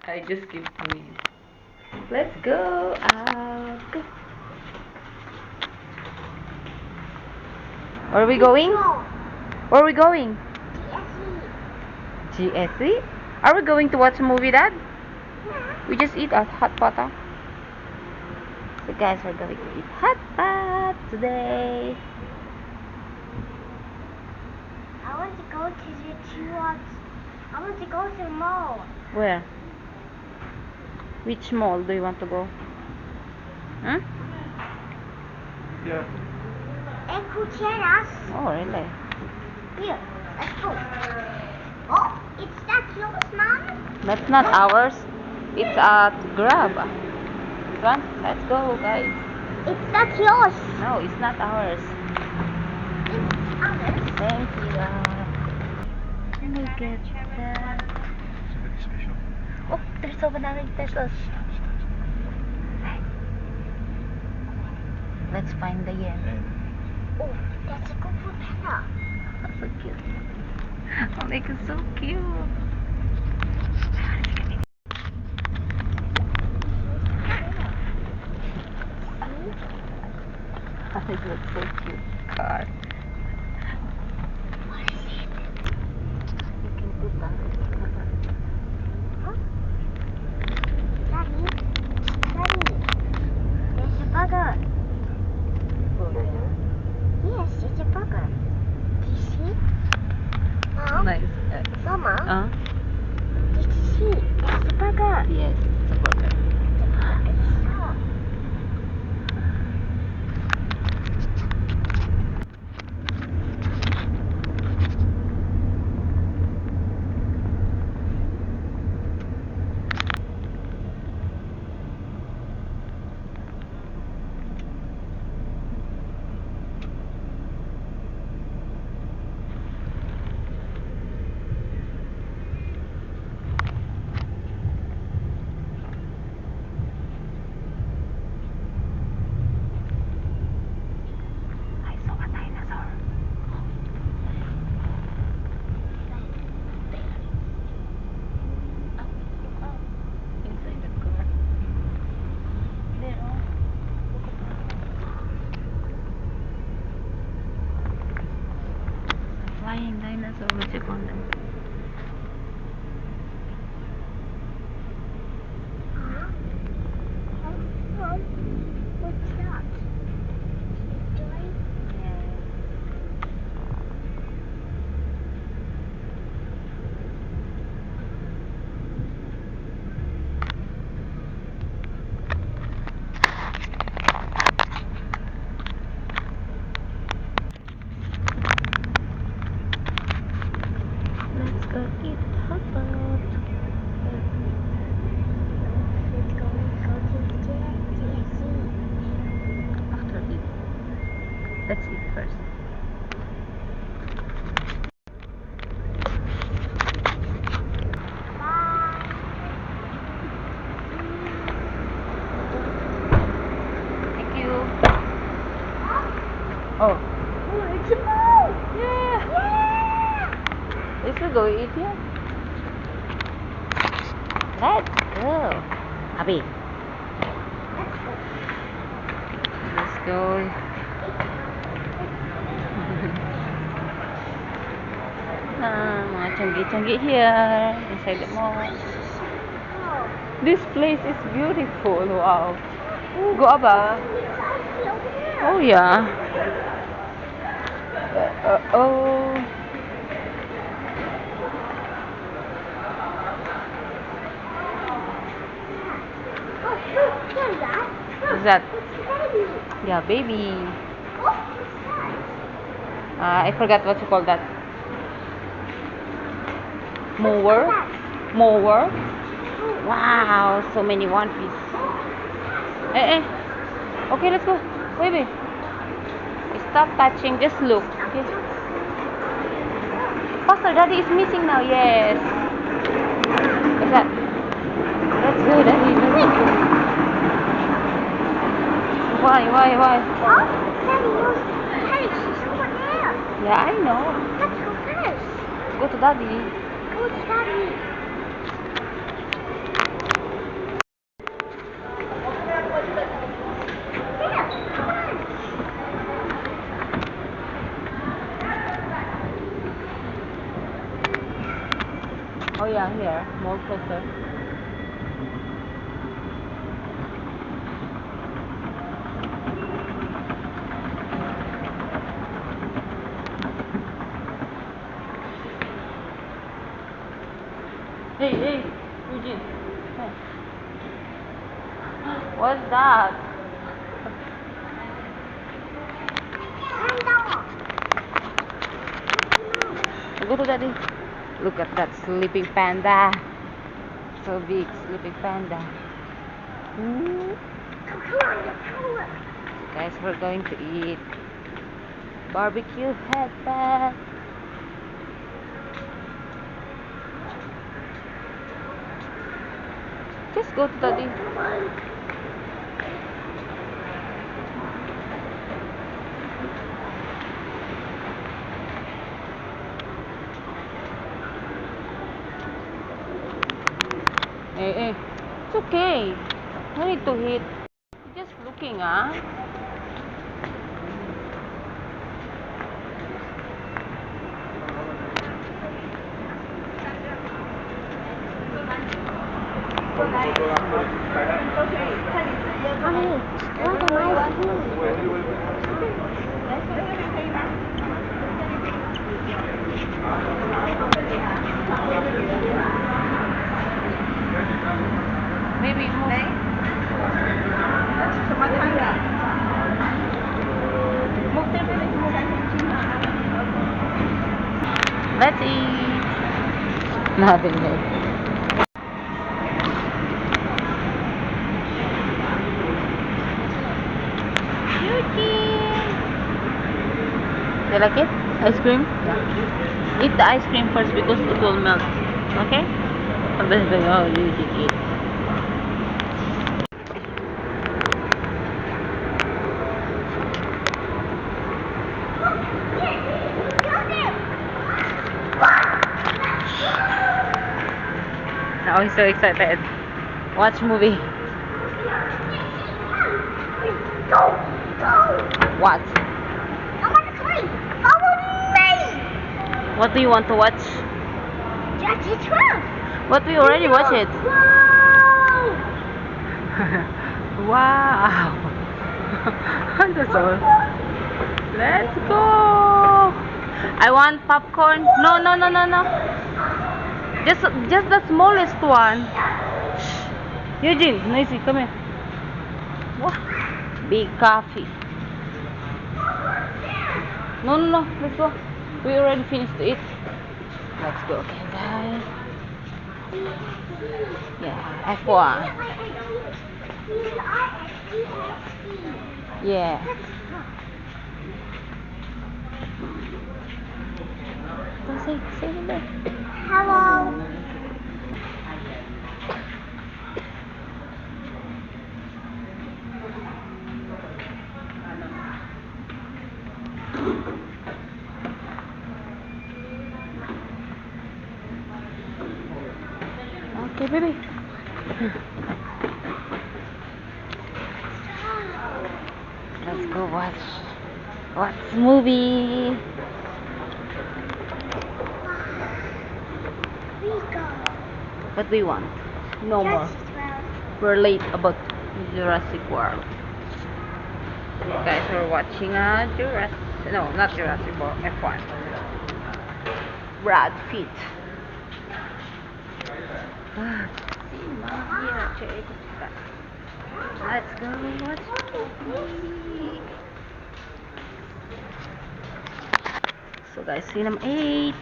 I just keep doing. Let's go out. Where are we going? Where are we going? GSE? Are we going to watch a movie, Dad? We just eat at Hot Pot, huh? So guys, we're going to eat Hot Pot today. I want to go to the Chihuahua. I want to go to the mall. Where? Which mall do you want to go? Huh? Yeah. And Cucheras. Oh, really? Here, let's go. Oh, it's that yours, Mom? That's not ours. It's at Grab. This one? Let's go, guys. It's that yours. No, it's not ours. It's ours. Thank you. Let me get that. It's very special. Oh, there's so many pesos. Let's find the yen. Oh, that's a good panda. That's so cute. Oh, they are so cute. This looks so cute. Car. What is it? You can put that. Huh? Daddy? Daddy? There's a burger. Yes, it's a burger. Do you see? Mom? Nice. Mama? Did you see? There's a burger. Yes, it's a burger. I saw a dinosaur. Inside the car. There, oh. Flying dinosaur, what you call them? Huh? Mom? What's that? Toy? Let's go eat hot pot. Let's go to the KFC. After eat. Let's eat first. Bye. Thank you. Oh. Oh, it's a ball. Yeah. Yeah. Let's go eat here. Let's go. Abby. Let's go. Mga changi-changi here inside the mall. This place is beautiful. Wow. Go Aba. Oh yeah. Oh. What's that? Yeah, baby. I forgot what you call that. Mower. Mower. Wow, so many One Piece. Eh. Okay, let's go. Baby. Stop touching. Just look. Okay. Faster, Daddy is missing now. Yes. What's that? Let's go, Daddy. Let's go. Why? Oh, Daddy, no, Paris is over there. Yeah, I know. Let's go first. Go to Daddy. Go to Daddy. here, more closer. Hey, hey, Eugene. Hey. What's that? Go to daddy. Look at that sleeping panda. So big, sleeping panda. Ooh. Guys, we're going to eat barbecue headband. Just go to daddy. Hey, hey. It's okay. No need to hit. Just looking, ah. Maybe let's eat. Nothing good. You like it? Ice cream? Yeah. Eat the ice cream first because it will melt. Okay? And then you can eat. Now he's so excited. Watch movie. What? I want to play. Follow me. What do you want to watch? Jackie 12. What we already watched it. Whoa. Wow. That's all. Let's go. I want popcorn. No, no, no, no, no. Just the smallest one. Eugene, noisy, come here. What? Big coffee. No, no, no. Let's go. We already finished it. Let's go, okay, guys. Yeah, F1. Yeah. Go say hello. Hello. Okay, baby. Let's go watch movie. What do you want? No more. We're late about Jurassic World. Guys, we're watching Jurassic. No, not Jurassic World. F1. Brad Pitt. Let's go watch movie. So guys, see them 8.